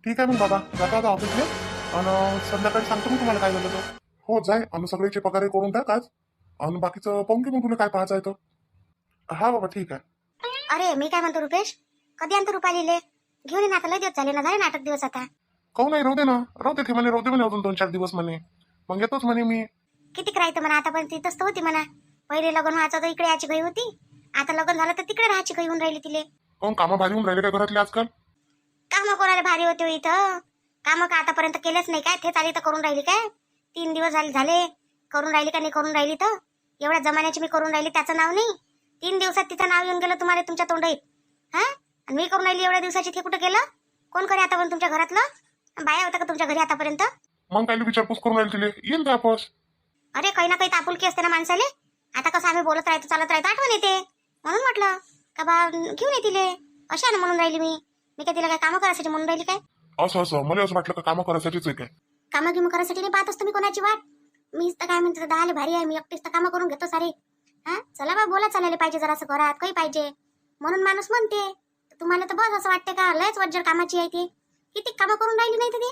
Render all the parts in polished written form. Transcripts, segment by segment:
ठीक आहे मग बाबा, जाता आता ऑफिसले आणि संध्याकाळी सांगतो मी तुम्हाला काय झालं तर. हो जाय आणि सगळ्याचे पगार करून टाक आज, आणि बाकीचं पाहून घे मग तुला काय पाहायचं आहे तर. हा बाबा ठीक आहे. अरे मी काय म्हणतो रुपेश, कधी आणतो रुपालीले? घेऊन ये ना, आता लय दिवस झाले ना, झाले नाटक दिवस आता. काहून नाही, राहू दे ना, राहू दे, ते म्हणे राहू दे म्हणे अजून 2-4 दिवस म्हणे, मग येतोच म्हणे मी. किती करायचं म्हणा, आतापर्यंत तिथंच तर होती म्हणा. पहिले लग्न व्हायचं तर इकडे याची घाई होती, आता लग्न झालं तर तिकडे राहायची घाई होऊन राहिली तिले. काहून कामं भारी होऊन राहिले काय घरातले आजकाल? कामं कोणाला भारी होते हो इथं? कामं का आतापर्यंत केलेच नाही काय? ते चाली तर करून राहिली काय? 3 दिवस झाले करून राहिली का नाही करून राहिली तर? एवढ्या जमान्याची मी करून राहिली त्याचं नाव नाही. 3 दिवसात तिचं नाव येऊन गेलं तुम्हाला तुमच्या तोंडात. हा, आणि मी करून राहिली एवढ्या दिवसाची, ते कुठं गेलं? कोण करे आता पण तुमच्या घरातलं? बाया होता का तुमच्या घरी आतापर्यंत? मग काय विचारपूस करून राहिले तिले, येईन का वापस? अरे काही ना काही तापुलकी असते ना माणसाले. आता कसं आम्ही बोलत राहतो चालत राहतो, आठवण येते म्हणून म्हटलं का बा घेऊन ये तिले. अशा ना म्हणून राहिली मी काय तिला काय कामं करायसाठी म्हणून राहिली काय? असं मला असं वाटलं का कामं करायसाठीच आहे काय? कामं गिमं करायसाठी नाही पाहत असतो मी कोणाची वाट. मीच तर काय म्हणते, दहाले भारी आहे मी, एकटीच तर कामं करून घेतो सारे. हा चला बा, बोला चालायला पाहिजे जरासं, घरात काही पाहिजे म्हणून माणूस म्हणते. तुम्हाला तर बस असं वाटते का लयच वज्जर कामाची आहे ती, किती कामं करून राहिली नाही तर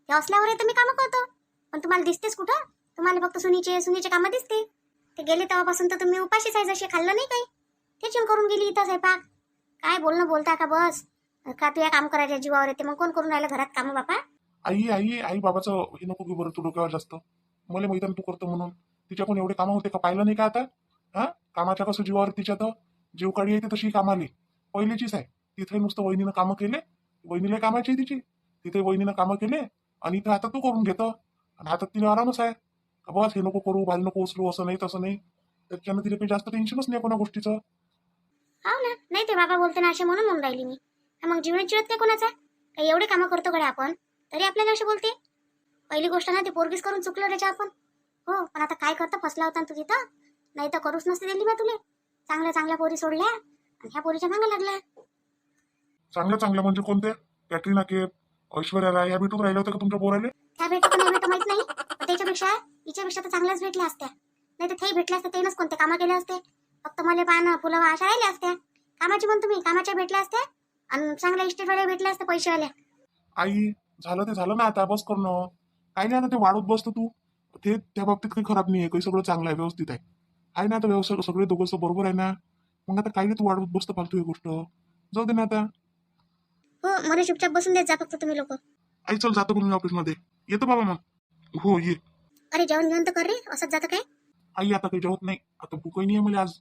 ते असल्यावर तर मी कामं करतो. पण तुम्हाला दिसतेच कुठं? तुम्हाला फक्त सुनीचे कामं दिसते. ते गेले तेव्हापासून तर तुम्ही उपाशीच आहे, जशी खाल्लं नाही काही. तेच येऊन करून गेली इथं स्वयंपाक. काय बोलणं बोलता का बस? का तुझ्या काम करायच्या जीवावर येते, मग कोण करून राहिलं घरात कामं बापा? आई बाबाचं हे नको घेऊ बरं तू डोक्यावर जास्त. मला मैदान तू करतो म्हणून तिच्याकडून एवढे कामं होते का, पाहिलं नाही का आता? हा, कामाच्या कसं जीवावर तिच्या तर जीव काढी येते तशी कामाली पहिलीचीच आहे. तिथे नुसतं वहिनीनं कामं केले, वहिनीला कामाची आहे तिची, तिथे वहिनीनं कामं केले आणि इथं आता तू करून घेतो आणि आता तिला आरामच आहे का बस, हे नको करू, भारी नको उचलू, असं नाही तसं नाही. त्याच्यानं तिला काही जास्त टेन्शनच नाही कोणा गोष्टीचं. हो ना, नाही ते बाबा बोलते ना असे म्हणून राहिली मी. हा, मग जीवनात जीवत काय कोणाचा? काही एवढे कामं करतो कडे आपण, तरी आपल्याला असे बोलते. पहिली गोष्ट ना, ते पोरगीच करून चुकलं त्याच्या आपण. हो, पण आता काय करतं, फसला होता ना तू तिथं. नाही तर करूच नसते दिली बा तुले. चांगल्या चांगल्या पोरी सोडल्या आणि ह्या पोरीच्या मागं लागल्या. चांगलं म्हणजे कोणते? कॅटरीना कैफ, ऐश्वर्या राय या भेटून राहिल्या होत्या का तुमच्या पोराले? त्या भेटू का नाही भेटू माहित नाही, पण त्याच्यापेक्षा हिच्यापेक्षा तर चांगल्याच भेटल्या असत्या. नाही तर तेही भेटल्या असत्या, तेनच कोणते कामं केले असते. फक्त मला पानं फुलं अशा राहिल्या असत्या. कामाची पण तुम्ही कामाच्या भेटल्या असत्या आणि चांगल्या इस्टेटवाल्या भेटल्या असत्या, पैसेवाल्या. आई, झालं ते झालं ना, आता बस करणं. काही नाही, आता ते वाढवत बसतो तू. ते त्या बाबतीत काही खराब नाही आहे, काही सगळं चांगलं आहे, व्यवस्थित आहे ना आता. व्यवस्थित सगळे दोघं बरोबर आहे ना. मग आता काही नाही, तू वाढवत बसतो फालतू ही गोष्ट. जाऊ दे ना आता. हो, मला चुपचाप बसून देत जा फक्त तुम्ही लोक. आई चल, जातो म्हणून ऑफिसमध्ये. येतो बाबा मग. हो ये. अरे जेवण घेऊन तर कर रे, असंच जातं काय? आई आता काही जेवत नाही, आता भूकही नाही आहे मला आज.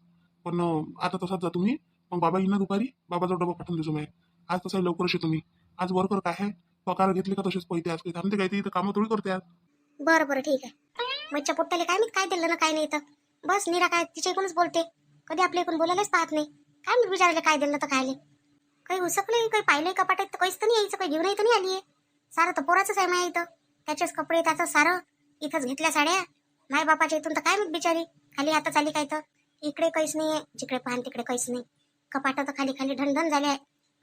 पण आता तसाच जातो मी. मग बाबा येईन ना दुपारी, बाबाचा डबा पाठवून देतो मी. आज तसा लवकरच येतो मी. आज वर्कर काय आहे, पगार घेतले का तसेच पैसे, आज काही थांबते काय, ते इथं कामं थोडी करते आज. बरं ठीक आहे. मच्छा पोट्ट्याला काय मी काय दिलं ना काय नाही तर बस निरा काय तिच्या इकूनच बोलते. कधी आपल्या इकून बोलायलाच पाहत नाही. काय मी विचारायला काय दिलं तर खायले? काही उसकले, काही पाहिलंय कपाटात तर काहीच तर नाही यायचं, काही घेऊन तर नाही आलीये. सारं तर पोराचंच आहे माझ्या इथं. त्याचेच कपडे, त्याचं सारं इथंच घेतल्या साड्या. माय बापाच्या इथून तर काय मी बिचारी खाली हातात आली काय तर. इकडे काहीच नाहीये, जिकडे पाहन तिकडे काहीच नाही. कपाट तर खाली खाली ढनढन झाले आहे,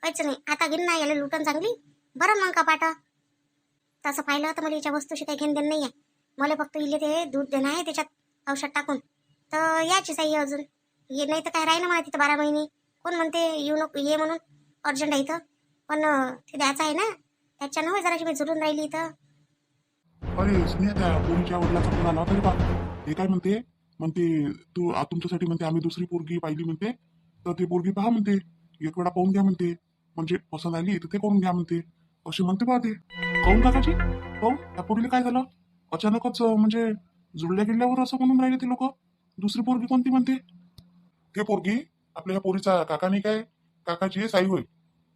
काहीच नाही. आता घेऊन नाही याला लुटन चांगली बरं मग कपाट. तसं पाहिलं तर मला याच्या वस्तूशी काही घेणं देणं नाही आहे. मला फक्त इले ते दूध देणं आहे त्याच्यात औषध टाकून, तर याचीच आहे अजून. ये नाही तर काय राहिलं मला तिथं 12 महिने. कोण म्हणते येऊ नको ये म्हणून, अर्जंट आहे इथं. पण ते द्यायचं आहे ना, त्याच्यानं जराशी मी झुलून राहिली इथं. अरे स्नेहा, त्या पोरीच्या वडिलाचा फोन आला होता रे बा. हे काय म्हणते, म्हणते तू तुमच्यासाठी म्हणते आम्ही दुसरी पोरगी पाहिली म्हणते, तर ती पोरगी पहा म्हणते, एक वेळा पाहून घ्या म्हणते, म्हणजे पसंत आली तर ते करून घ्या म्हणते, अशी म्हणते पहा ते. काहून काकाजी, काहून त्या पोरीला काय झालं अचानकच, म्हणजे जुळल्या गेल्यावर असं म्हणून राहिले ते लोक? दुसरी पोरगी कोणती म्हणते? ते पोरगी आपल्या ह्या पोरीचा काका नाही काय, काकाची आहे साई होय,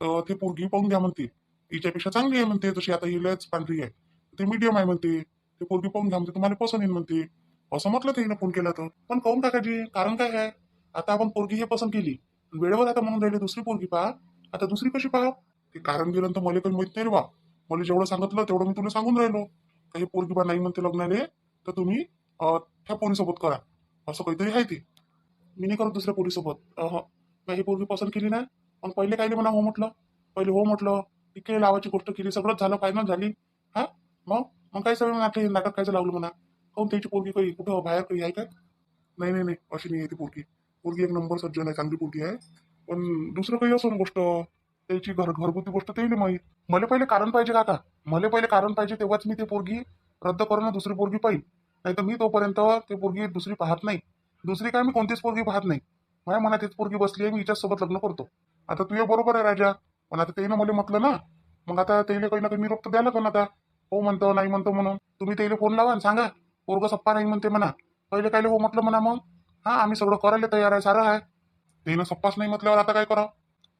तर ते पोरगी पाहून घ्या म्हणते. हिच्यापेक्षा चांगली आहे म्हणते, तशी आता हिलाच पांढरी आहे, ते मीडियम आहे म्हणते. ते पोरगी पाहून घ्या म्हणते, तुम्हाला पसंत येईल म्हणते. असं म्हटलं ते फोन केला तर. पण काहून काकाजी, कारण काय आहे? आता आपण पोरगी हे पसंत केली, वेळेवर आता म्हणून राहिले दुसरी पोरगी पहा. आता दुसरी कशी पहा? ते कारण गेलं तर मला काही माहित नाही रे बा. मला जेवढं सांगितलं तेवढं मी तुला सांगून राहिलो. काही पोरगी बा नाही म्हणते लग्नाले, तर तुम्ही त्या पोरीसोबत करा, असं काहीतरी आहे ते. मी नाही करत दुसऱ्या पोरीसोबत. ही पोरगी पसंत केली ना, मग पहिले काय म्हणा हो म्हटलं, पहिले हो म्हटलं, तिकडे लावायची गोष्ट केली, सगळंच झालं, फायनल झाली. हा, मग मग काय सगळं नाटक कायचं लावलं म्हणा. काहून त्याची पोरगी काही कुठं बाहेर काही आहे काय? नाही नाही नाही, अशी नाही आहे ती पोरगी. पोरगी एक नंबर सज्जन आहे, चांगली पोरगी आहे. पण दुसरं काही असं गोष्ट, त्याची घरगुती गोष्ट त्याला माहीत. मला पहिले कारण पाहिजे काका, मला पहिले कारण पाहिजे, तेव्हाच मी ते पोरगी रद्द करून दुसरी पोरगी पाहिजे. नाही तर मी तोपर्यंत ते पोरगी दुसरी पाहत नाही. दुसरी काय मी कोणतीच पोरगी पाहत नाही. माझ्या मनात एक पोरगी बसली आहे, मी हिच्यासोबत लग्न करतो. आता तुझ्या बरोबर आहे राजा, पण आता त्यानं मला म्हटलं ना, मग आता त्याला काही ना काही निरोप तर द्यायला पण आता. हो म्हणतो नाही म्हणतो म्हणून तुम्ही त्याला फोन लावा आणि सांगा पोरग सप्पा नाही म्हणते म्हणा. पहिले काय हो म्हटलं म्हणा, मग हा आम्ही सगळं करायला तयार आहे, सारं आहे. त्यानं सप्पाच नाही म्हटल्यावर आता काय करावं.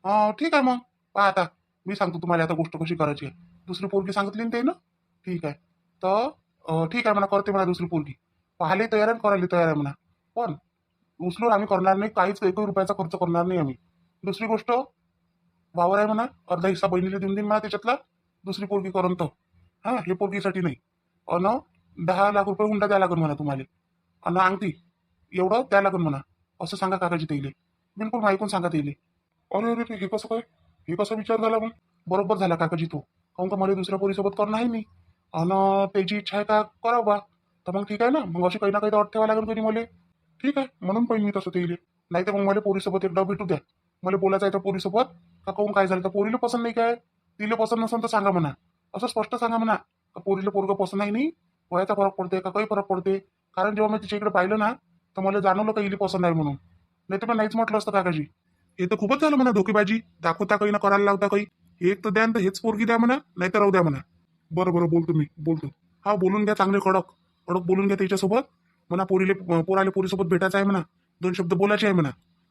हा ठीक आहे मग पहा आता, मी सांगतो तुम्हाला आता गोष्ट कशी करायची आहे. दुसरी पोरगी सांगितली ना त्यानं, ठीक आहे. तर ठीक आहे म्हणा, करते म्हणा दुसरी पोरगी. पाहायला तयार आहे, करायला तयार आहे म्हणा. पण उचलून आम्ही करणार नाही, काहीच एकही रुपयाचा खर्च करणार नाही आम्ही. दुसरी गोष्ट, वावर आहे म्हणा, अर्धा हिस्सा बहिणीला देऊन देईन म्हणा त्याच्यातला, दुसरी पोरगी करून तर. हा हे पोरगीसाठी नाही. अन 10 लाख रुपये हुंडा द्या लागेल म्हणा तुम्हाला. अन अंगठी एवढं द्या लागेल म्हणा. असं सांगा काकाजी त्याला, बिलकुल ऐकून सांगा त्याला. अरे अरे अरे, हे कसं काय, हे कसा विचार झाला मग. बरोबर झाला काकाजी तो, काहून का मला दुसऱ्या पोरीसोबत करणं आहे नाही. आणि त्याची इच्छा आहे का करावं बा, तर मग ठीक आहे ना. मग अशी काही ना काही तर अट ठेवा लागेल कधी मला. ठीक आहे म्हणून पाहिजे मी तसं त्याला. नाही तर मग मला पोरीसोबत एकदा भेटू द्या. मला बोलायचं आहे त्या पोरीसोबत का, काहून काय झालं तर पोरीला पसंत नाही काय, तिला पसंत नसेल तर सांगा म्हणा. असं स्पष्ट सांगा म्हणा का पोरीला पोरगं पसंत आहे नाही, वयाचा फरक पडते का काही फरक पडते. कारण जेव्हा मी तिच्या इकडे पाहिलं ना, तर मला जाणवलं का हिला पसंत आहे म्हणून. नाही तर मी नाहीच म्हटलं असतं काकाजी. हे तर खूपच झालं म्हणा धोकेबाजी, दाखवता काही ना करायला लावता काही. एक तर द्या तर हेच पोरगी द्या म्हणा, नाही तर राहू द्या म्हणा. बरं बरं बोलतो मी बोलतो. हा बोलून घ्या चांगले कडक कडक बोलून घ्या त्याच्यासोबत. म्हणा पोराले पोरीसोबत भेटायचं आहे म्हणा, 2 शब्द बोलायचे आहे म्हणा.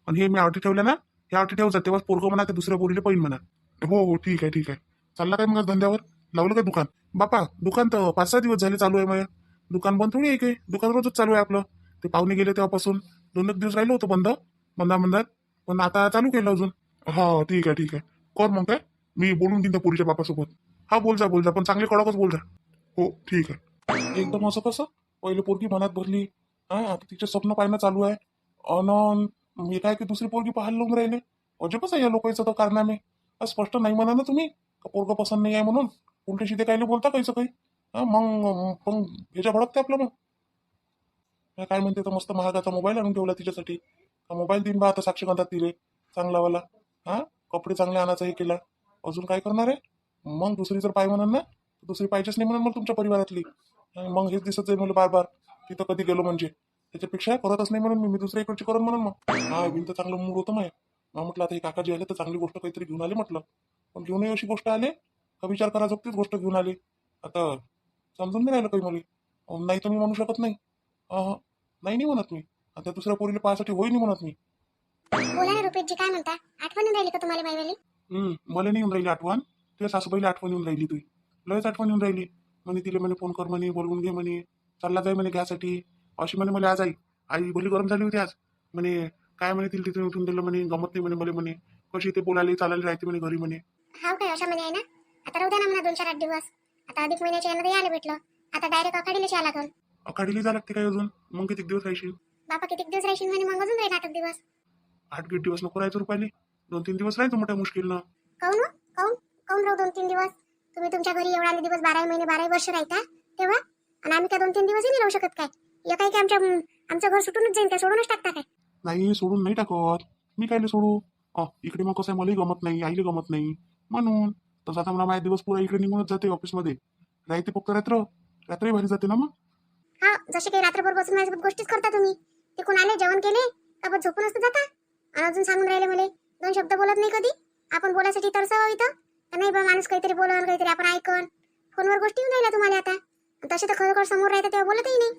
आणि हे मी आवटी ठेवल्या ना, हे आवटी ठेवतात तेव्हाच पोरगं म्हणा ते दुसऱ्या पोरीला पाहिजे म्हणा. हो हो ठीक आहे ठीक आहे. चालला काय मग धंद्यावर, लावलं काय दुकान. बापा दुकान तर 5-6 दिवस झाले चालू आहे. मग दुकान बंद थोडी आहे काय, दुकान रोजच चालू आहे आपलं. ते पाहुणे गेले तेव्हापासून 2 दिवस राहिलो होतो बंद, मंदात. पण आता चालू केलं अजून. हा ठीक आहे ठीक आहे. कर मग काय, मी बोलून देईन त्या पोरीच्या बापासोबत. हा बोल जा पण चांगले कडकच बोल जा. हो ठीक आहे. एकदम असं कसं, पहिले पोरगी मनात भरली, हा आता तिचे स्वप्न पाहणं चालू आहे. अन मी काय की दुसरी पोरगी पाहायला लावून राहिले. अजबच आहे या लोकांचं तर कारनामे. स्पष्ट नाही म्हणा ना तुम्ही का पोरगं पसंत नाही आहे म्हणून, उलटे शिदे कायले बोलता काहीच काही. हा मग ह्याच्या भडकते आपलं मग. काय म्हणते तर मस्त महागाचा मोबाईल आणून ठेवला तिच्यासाठी. मोबाईल देईन बा आता साक्षीकांतात तिले चांगलावाला. हा कपडे चांगले आणायचं हे केला. अजून काय करणार आहे. मग दुसरी जर पाय म्हणून ना, दुसरी पाहिजेच नाही म्हणून मग तुमच्या परिवारातली. मग हेच दिसत जाईल मला बार बार, तिथं कधी गेलो म्हणजे. त्याच्यापेक्षा करतच नाही म्हणून मी दुसऱ्या इकडची करून म्हणून मग. हा बिन तर चांगलं मूड होतं माय. म्हटलं आता हे काकाजी आले तर चांगली गोष्ट काहीतरी घेऊन आले म्हटलं. पण घेऊनही अशी गोष्ट आले का विचार करा जोगतीच गोष्ट घेऊन आले. आता समजून नाही राहिलं काही मला. नाही तर मी म्हणू शकत नाही. नाही म्हणत मी. आता दुसऱ्या पोरीला पाहायसाठी होई नाही म्हणत मी. बोला ना रुपेशजी, काय म्हणता, आठवण राहिली का तुम्हाला मायवाली. मला नाही येऊन राहिली आठवण, तुझ्या सासूबाईला आठवण येऊन राहिली. तुझी लयच आठवण येऊन राहिली. म्हणे तिला म्हणे फोन कर म्हणे, बोलवून घे म्हणे, चालला जाय म्हणे घ्यासाठी. अशी म्हणे मला आज आई भली गरम झाली होती आज. म्हणे काय म्हणे तिला तिथे उठून दिलं म्हणे, गमत नाही म्हणे मला म्हणे, कशी ते बोलायला चालायला राहते म्हणे घरी म्हणे. हाव काय अशा मध्ये आहे ना. आता राहू द्या ना म्हणा 2-4-8 दिवस. आता अधिक महिन्याच्या यानं यायला भेटलं, आता डायरेक्ट आखाडीला यायला लागल. अकाडीला जा लागते काय अजून, मग किती दिवस राहायची. बापा किती दिवस राहशील म्हणे, मग अजून राहील 8 दिवस. 8 दिवस नको राहायचं रुपाली, 2-3 दिवस राहायचं मोठ्या मुश्किलनं. काऊन हो? काऊन राहू 2-3 दिवस. तुम्ही तुमच्या घरी एवढाले दिवस 12 महिने 12 वर्ष राहता तेव्हा, आणि आम्ही काय 2-3 दिवसही नाही राहू शकत काय. या काय की आमचं घर सुटूनच जाईल काय, सोडूनच टाकता काय. नाही सोडून नाही टाकत मी, कायले सोडू. इकडे मग कसं आहे, मलाही गमत नाही, आईला गमत नाही म्हणून. तसं आता मला माझा दिवस पुरा इकडे निघूनच जाते ऑफिसमध्ये. राहते फक्त रात्रही भारी जाते ना मग. हा जसे काही रात्रभर बसून माझ्यासोबत गोष्टीच करता तुम्ही. तिकून आले जेवण केले का बस झोपून असतं जाता. आणि अजून सांगून राहिले मला 2 शब्द बोलत नाही कधी. आपण बोलायसाठी तरसावं इथं का नाही बा, माणूस काहीतरी बोलन काहीतरी आपण ऐकन. फोनवर गोष्टी येऊन राहिल्या तुम्हाला आता. तसे तर खरोखर समोर राहते तेव्हा बोलतही नाही.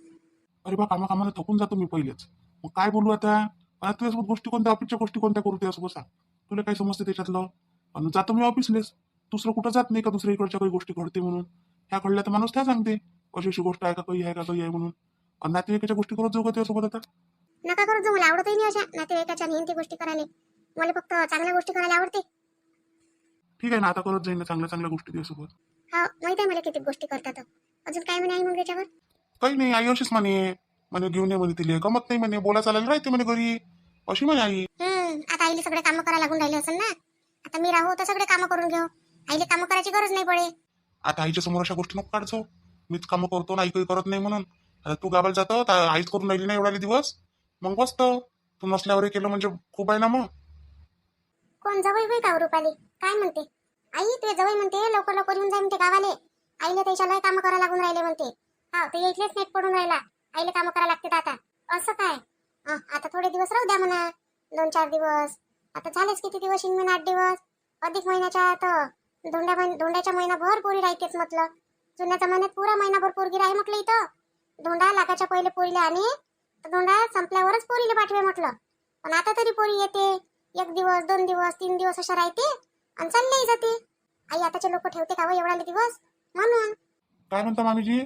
अरे बा कामाला थकून जातो मी पहिलेच, मग काय बोलू आता. तुझ्यासोबत गोष्टी कोणत्या, ऑफिसच्या गोष्टी कोणत्या करू त्यासोबत सांग. तुला काय समजते त्याच्यातलं. आणि जातो मी ऑफिसलेस, दुसरं कुठं जात नाही का दुसऱ्या इकडच्या काही गोष्टी घडते म्हणून. ह्या घडल्या तर माणूस त्या सांगते अशी अशी गोष्ट आहे का काही आहे का काही आहे म्हणून. आणि नातेवाईकाच्या गोष्टी करत जाऊ का त्यासोबत आता. नका करत जाऊ, मला आवडतही नाही अशा नातेवाईकाच्या नेहमी गोष्टी करायला. मला फक्त चांगल्या गोष्टी करायला आवडते. ठीक आहे ना, आता करत जाईन ना चांगल्या चांगल्या गोष्टी त्यासोबत. हा माहिती आहे मला किती गोष्टी करतात. अजून काय म्हणे आई मग त्याच्यावर. काही नाही, आई अशीच म्हणे घेऊन ये म्हणे, तिले गमत नाही म्हणे, बोला चालायला राहते म्हणे घरी, अशी म्हणे आई. आता आईला सगळे कामं करायला लागून राहिले असेल ना. आता मी राहू तर सगळे कामं करून घेऊ, आईला कामं करायची गरज नाही पडे. आता आईच्या समोर अशा गोष्टी नको काढचो. मीच कामं करतो ना, आई काही करत नाही म्हणून. आता तू गावाला जातो आईच करून राहिली ना एवढाले दिवस, मग बसतो. तू नसल्यावर केलं म्हणजे खूप आहे ना मग. कोण जवळ होई का रुपाली? काय म्हणते आई? ते जवळ म्हणते लवकर लवकर येऊन जाय म्हणते गावाले. आईला त्याच्या लय कामं करायला लागून राहिले म्हणते. हा ते इथलेच नेट पडून राहिला. आईला कामं करायला लागते आता. असं काय? आता थोडे दिवस राहू द्या म्हणा, 2-4 दिवस. आता झालेच किती दिवस, 8 दिवस. अधिक महिन्याच्या आता धोंड्याच्या महिनाभर पोरी राहतेच म्हटलं. जुन्याच्या महिन्यात पुरा महिनाभर पोरगी राही म्हटलं इथं. धोंडा लागायच्या पहिले पोरीला आणि धोंडा संपल्यावरच पोरीला पाठवे म्हटलं. पण आता तरी पोरी येते 1 दिवस 2 दिवस 3 दिवस अशा राहते आणि चाललेही जाते. आई आताचे लोक ठेवते का व एवढाले दिवस? म्हणून. काय म्हणता मामीजी?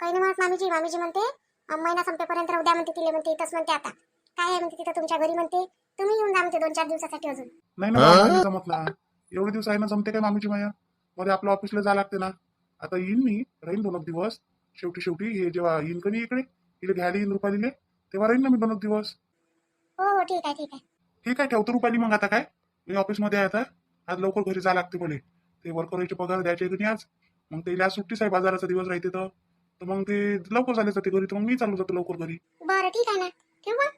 काही नाही म्हणत मामीजी. मामीजी म्हणते महिना संपेपर्यंत राहू द्या म्हणते तिले म्हणते. इथंच म्हणते आता. काय आहे म्हणते तिथं तुमच्या घरी म्हणते. तुम्ही येऊन जा म्हणते 2-4 दिवसासाठी अजून. नाही ना मामी जमतला. एवढे दिवस आहे ना, जमते काय मामीची माया? मध्ये आपलं ऑफिसला जायला लागते ना. आता येईन मी, राहीन 2 दिवस. शेवटी हे जेव्हा येईन कधी इकडे इकडे घ्यायला येईन रुपालीले, तेव्हा राहीन ना मी 2 दिवस. हो ठीक आहे ठीक आहे. ठीक आहे, ठेवतो रुपाली मग. आता काय, मी ऑफिसमध्ये आहे आता. आज लवकर घरी जायला लागते मला. ते वर्करचे पगार द्यायचे की नाही आज. मग ते आज सुट्टीच आहे, बाजाराचा दिवस राहते तर मग ते लवकर झाले जाते घरी. तर मग मी चालू जातो लवकर घरी. बरं ठीक आहे ना, ठेवू मग.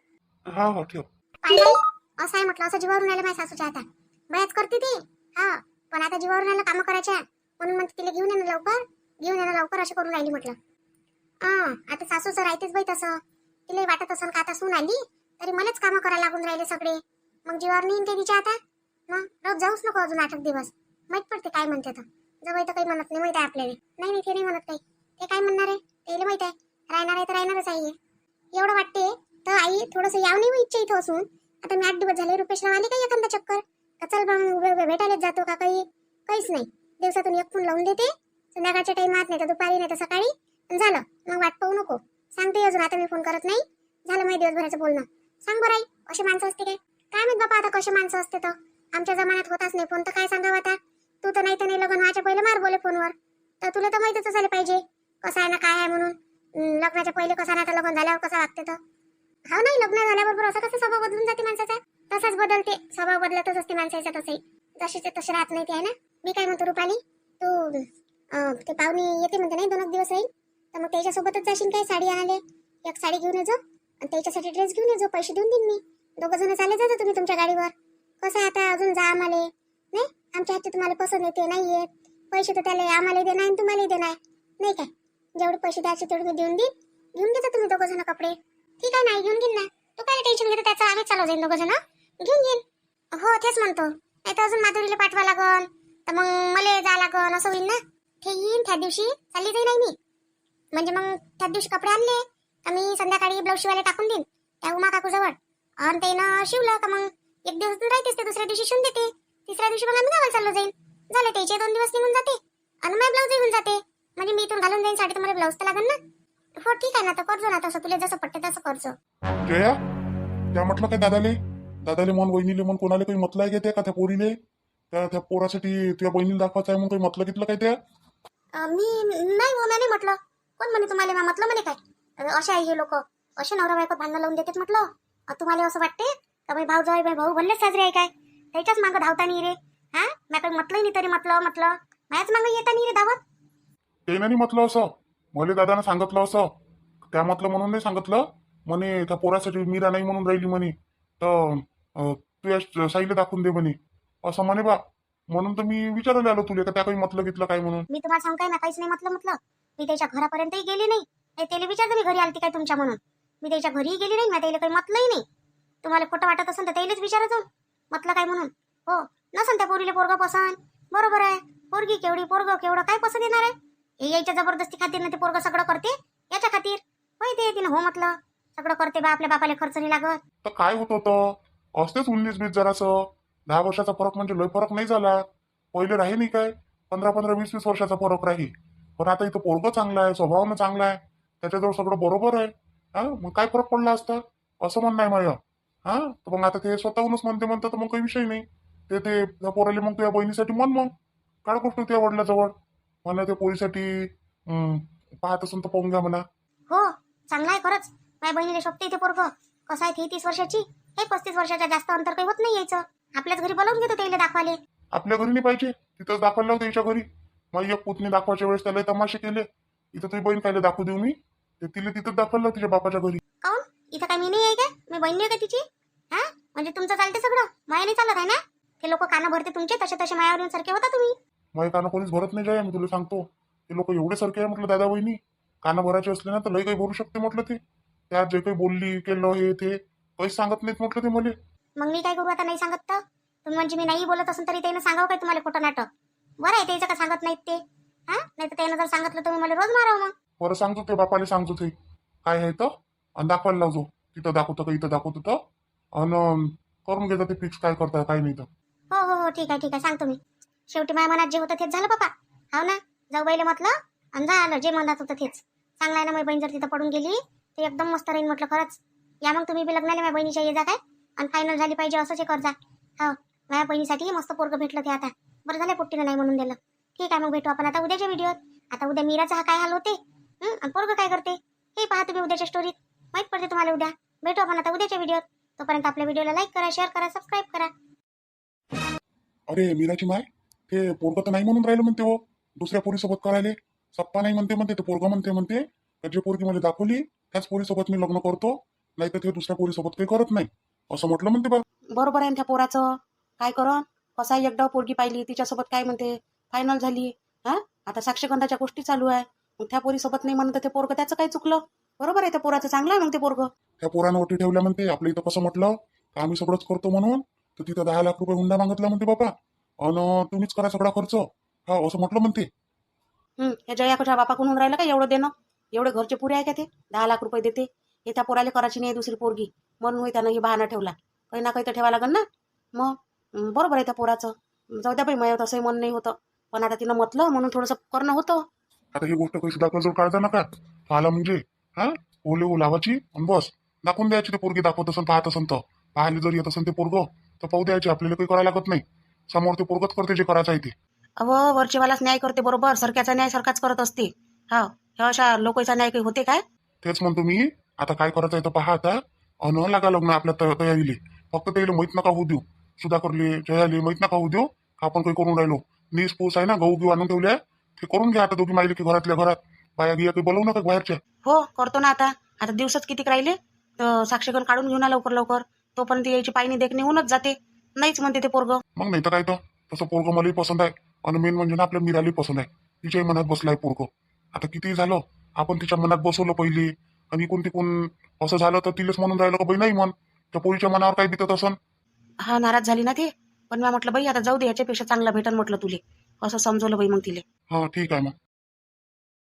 हा ठेव. असं आहे म्हटलं, असं जीवावरून आलं माझ्या सासूच्या आता. बयाच करते ती. हा पण आता जीवावरून आलं कामं करायच्या म्हणून म्हणते तिला घेऊन येणं लवकर, घेऊन येणं लवकर अशी करून राहिली म्हटलं. आता सासूचं राहतेच बाई तसं. तिला वाटत असं का आता सून आली तरी मलाच कामं करायला लागून राहिले सगळे. मग जीवावर नेईन ते तिच्या आता. मग रोज जाऊच नको अजून 8 दिवस. माहित पडते काय म्हणते तर. जवळ तर काही म्हणत नाही, माहित आहे आपल्याला. नाही ते नाही म्हणत काही. ते काय म्हणणार आहे त्याला माहित आहे. राहणार आहे तर राहणारच आहे. एवढं वाटते तर आई थोडंसं याव नाही इच्छा इथं असून. आता मी 8 दिवस झाले, रुपेशला आले काही एखादा चक्कर का चल बा उभे उभे भेटायलाच जातो का? काहीच नाही. दिवसातून 1 फोन लावून देते, संध्याकाळच्या टाइमात नाही तर दुपारी नाही तर सकाळी झालं. मग वाट पाहू नको. सांगते अजून आता मी फोन करत नाही. झालं माझ्या दिवसभराचं बोलणं. सांग बरं आई, अशी माणसं असते काय माहित बापा आता कशी माणसं असते. तर आमच्या जमान्यात होताच नाही फोन, तर काय सांगावं आता. तू तर नाही तर नाही, लग्न व्हायच्या पहिले मार बोले फोनवर. तर तुला तर माहितच झालं पाहिजे कसं आहे ना काय आहे म्हणून. लग्नाच्या पहिले कसं ना, आता लग्न झाल्यावर कसं वागते. तर हा नाही, लग्न झाल्याबरोबर असं कसं स्वभाव बदलून जाते माणसाचा. तसाच बदलते स्वभाव, बदलतच असते माणसाचा तसंही. जशीचे तसे राहत नाही ते आहे ना. मी काय म्हणतो रुपाली, तू ते पाहुणे येते म्हणते नाही 2 दिवस राहील, तर मग त्याच्यासोबतच जाशील काय साडी आणाले. 1 साडी घेऊन येजो आणि त्याच्यासाठी ड्रेस घेऊन येजो. पैसे देऊन देईन मी. 2 जण चालले जातो तुम्ही तुमच्या गाडीवर. कसं आहे आता अजून जा आम्हाला नाही. आमच्या हातचे तुम्हाला पसंत येते नाही येत. पैसे तर त्याला आम्हाला देणार आणि तुम्हालाही देणार नाही काय. जेवढे पैसे द्यायचे तेवढे मी देऊन देईन. घेऊन घेता तुम्ही 2 जण कपडे. ठीक आहे नाही घेऊन घेईन ना. तू काय टेन्शन घेतो त्याचं. आम्ही चालू जाईन 2 जण घेऊन घेईन. हो तेच म्हणतो. नाही तर अजून माधुरीला पाठवा लागन तर मग मला जा लागन असं होईल ना. ते येईन त्या दिवशी चालली जाईन नाही मी. म्हणजे मग त्या दिवशी कपडे आणले का मी संध्याकाळी ब्लाऊज शिवायला टाकून देईन त्या उमा काकू जवळ. आणि त्यानं शिवलं का मग 1 दिवस राहतेच ते, दुसऱ्या दिवशी शिवून देते. तिसऱ्या दिवशी मग आम्ही गावाला चाललो जाईन. झाले त्याचे 2 दिवस निघून जाते आणि माझे ब्लाऊज येऊन जाते. म्हणजे मी इथून घालून जाईन साडी, तर मला ब्लाऊज तर लागेल ना. हो ठीक आहे ना, तर करजो ना तसं. तुला जसं पटते तसं करजो. जया, त्या म्हटलं काय दादाले मन वहिनीले मन कोणाला काही म्हटलं आहे का? त्या पोरीले त्या पोरासाठी तुझ्या बहिणीला दाखवायचं आहे म्हणून काही म्हटलं घेतलं काय? त्या मी नाही हो, नाही म्हटलं. कोण म्हणे तुम्हाला मी म्हटलं म्हणे काय? असे आहे हे लोक, असे नवरा बायको भांडणं लावून देतात म्हटलं. तुम्हाला असं वाटते का बाई भाऊ जाऊ भाऊ भल्लेच साजरे आहे काय? त्याच्याच मागं धावता नाही रे. हा मी काही म्हटलंही नाही तरी म्हटलं माझ्याच मागं येता नाही रे धावत. ते नाही म्हटलं असं. मला दादानं सांगितलं असं. त्या म्हटलं म्हणून नाही सांगितलं म्हणे. त्या पोरासाठी मीरा नाही म्हणून राहिली म्हणे, तर तुझ्या साईला दाखवून दे म्हणे असं म्हणे बा. म्हणून तर मी विचारायला आलो तुला का त्या काही म्हटलं घेतलं काय म्हणून. मी तुम्हाला सांग काय ना, काहीच नाही म्हटलं. मी त्याच्या घरापर्यंतही गेली नाही. त्याला विचारलं मी घरी आलती काय तुमच्या म्हणून. मी त्याच्या घरीही गेली नाही. त्याला काही म्हटलंही नाही. तुम्हाला खोटं वाटत असेल तर त्यालाच विचारा जाऊन म्हटलं काय म्हणून. हो नसन त्या पोरीला पोरगा पसंत. बरोबर आहे. पोरगी केवढी पोरग केवढं काय पसंत येणार आहे. हे यायच्या जबरदस्ती खातीर ना ते पोरग सगळं करते याच्या खातीर. होय ते तिने हो म्हटलं सगळं करते बा, आपल्या बापाला खर्च नाही लागत. तर काय होत होतं असतेच 19-20 जरासं. 10 वर्षाचा फरक म्हणजे लय फरक नाही झाला. पहिले राही नाही काय 15-15, 20-20 वर्षाचा फरक राही. पण आता इथं पोरगं चांगला आहे, स्वभावानं चांगला आहे, त्याच्याजवळ सगळं बरोबर आहे. हा मग काय फरक पडला असता असं म्हणणं आहे माझं. हा तर मग आता ते स्वतःहूनच म्हणते तर मग काही विषय नाही. ते पोराले मग तुझ्या बहिणीसाठी मग काढ गोष्ट तुझ्या वडिलाजवळ म्हणा. त्या पोरीसाठी पाहत असून तर पाहून घ्या म्हणा. हो चांगला आहे खरंच. माझ्या बहिणीला शोभते इथे पोरग. कसं आहे ती 30 वर्षाची, हे 35 वर्षाच्या. जास्त अंतर काही होत नाही यायचं. आपल्याच घरी बोलावून घेतो त्याला दाखवाले. आपल्या घरी नाही पाहिजे, तिथंच दाखवायला लावते त्याच्या घरी. मग एक पुतणी दाखवायच्या वेळेस त्याला तमाशे केले. इथं तुझी बहीण कायला दाखवू देऊ मी. ते तिला तिथंच दाखवायला तिच्या बापाच्या घरी. काऊन इथं काय मी नाही आहे का? मी बहिणी आहे का तिची? हा म्हणजे तुमचं चालते सगळं, माया नाही चालत आहे ना. ते लोक कानं भरते तुमचे, तसे तसे मायावरून सारखे होता तुम्ही. माझ्या कानं कोणीच भरत नाही जाय, मी तुला सांगतो. ते लोक एवढे सारखे आहे म्हटलं दादा बहिणी. कानं भरायचे असले ना तर लय काही भरू शकते म्हटलं ते. त्यात जे काही बोलली केलं हे ते काहीच सांगत नाहीत म्हटलं ते मला. मग मी काय करू आता, नाही सांगत तर? तुम्ही म्हणजे मी नाही बोलत असून तरी त्यानं सांगावं काय तुम्हाला खोटं नाटक? बरं आहे त्याचं का सांगत नाहीत ते, हा? नाही तर त्यानं जर सांगितलं तर मला रोज मारावं मग. बरं सांगतो ते बापाला सांगतो ते काय आहे तर, आणि दाखवायला लावतो. तिथं दाखवतो का इथं दाखवतो तर, आणि करून घेतो ते फिक्स काय करताय काय नाही तर. हो हो हो, ठीक आहे ठीक आहे, सांगतो मी. शेवटी माझ्या मनात जे होतं तेच झालं बापा. हो ना, जाऊ बाईले म्हटलं आणि झालं जे मनात होतं तेच. चांगलं आहे ना, माझी बहीण जर तिथं पडून गेली ते एकदम मस्त राहील म्हटलं खरंच. या मग तुम्ही बी लग्नाला माझ्या बहिणीच्या ये जा काय, आणि फायनल झाली पाहिजे असंच हे कर जा. हो, माझ्या बहिणीसाठी मस्त पोरगं भेटलं ते आता. बरं झालं पोट्टीनं नाही म्हणून दिलं. ठीक आहे, मग भेटू आपण आता उद्याच्या व्हिडिओत. आता उद्या मीराचा हा काय हाल होते, आणि पोरगं काय करते हे पहा तुम्ही उद्याच्या स्टोरीत. माहित पडते तुम्हाला उद्या. भेटू आपण आता उद्याच्या व्हिडिओत. तोपर्यंत आपल्या व्हिडिओला लाईक करा, शेअर करा, सबस्क्राईब करा. अरे मीराची माय, ते पोरगं तर नाही म्हणून राहिलं म्हणते हो. दुसऱ्या पोरीसोबत करायले सप्पा नाही म्हणते म्हणते. ते पोरगं म्हणते तर जे पोरगी मला दाखवली त्याच पोरीसोबत मी लग्न करतो, नाही तर ते दुसऱ्या पोरीसोबत काही करत नाही असं म्हटलं म्हणते बा. बरोबर आहे ना त्या पोराचं. काय करण, कसा एकदा पोरगी पाहिली तिच्यासोबत काय म्हणते फायनल झाली. हा, आता साक्षगंधाच्या गोष्टी चालू आहे. मग त्या पोरीसोबत नाही म्हणत ते पोरग, त्याचं काय चुकलं? बरोबर आहे, त्या पोराचं चांगलं आहे मग ते पोरग. त्या पोरानं ओटी ठेवल्या म्हणते. आपल्या इथं कसं म्हटलं तर आम्ही सगळंच करतो म्हणून, तर तिथं 10 लाख रुपये हुंडा मागितला म्हणते बापा, आणि तुम्हीच करा सगळा खर्च, हा असं म्हटलं म्हणते. हे जयाच्या बापाकडून राहिलं का एवढं देणं? एवढे घरचे पुरे आहे का ते 10 लाख रुपये देते? हे त्या पोराला करायची नाही दुसरी पोरगी म्हणून होई त्यानं ही बहाणा ठेवला. काही ना काही तर ठेवा लागेल ना. मग बरोबर आहे त्या पोराचं. जाऊ द्या बाई, माझं तसंही मन नाही होतं, पण आता तिनं म्हटलं म्हणून थोडंसं करणं होतं. आता ही गोष्ट काही सुधाकर काढता नका. आला म्हणजे हा ओले लावायची आणि बस दाखवून द्यायची. ते पोरगी दाखवत असेल पाहत असेल तर, पाहायला जर येत असेल ते पोरग तर पाहू द्यायचे. आपल्याला काही करायला लागत नाही. समोर ते पोरगच करते जे करायचं आहे ते. अहो, वरचेवालाच न्याय करते बरोबर, सरक्याचा न्याय सरकारच करत असते. हा, ह्या अशा लोकांचा न्याय काही होते काय? तेच म्हणतो मी. आता काय करायचं आहे तर पहा आता, अन लागा लग्न आपल्या तयारीले. फक्त त्याला माहित नका होऊ देऊ. सुधाकरले जयाले माहित नका होऊ देऊ का आपण काही करून राहिलो. नीस पूस आहे ना, गहू घेऊ आणून ठेवल्या ते करून घ्या. आता दोघी माहिले की घरातल्या घरात बाया गिया काही बोलवू नका बाहेरच्या. हो, करतो ना. आता आता दिवसच किती राहिले, तर साक्षीगण काढून घेऊ ना लवकर लवकर. तोपर्यंत यायची पायनी देखणे होऊनच जाते. नाहीच म्हणते ते पोरग. मग नाही तर काय तर, तसं पोरग मलाही पसंत आहे. आणि मेन म्हणजे ना आपल्या मीरालाही पसंत आहे. तिच्याही मनात बसलाय पोरग. आता कितीही झालं आपण तिच्या मनात बसवलं पहिले, आणि इकून तिकून असं झालं तर तिलाच म्हणून राहिलं का बाई नाही म्हण. त्या पोरीच्या मनावर काय बितत असन. हा, नाराज झाली ना ते. पण मी म्हटलं बाई आता जाऊ दे, ह्याच्यापेक्षा चांगला भेटन म्हटलं तुले. असं समजवलं बाई मग तिले. हा ठीक आहे मग.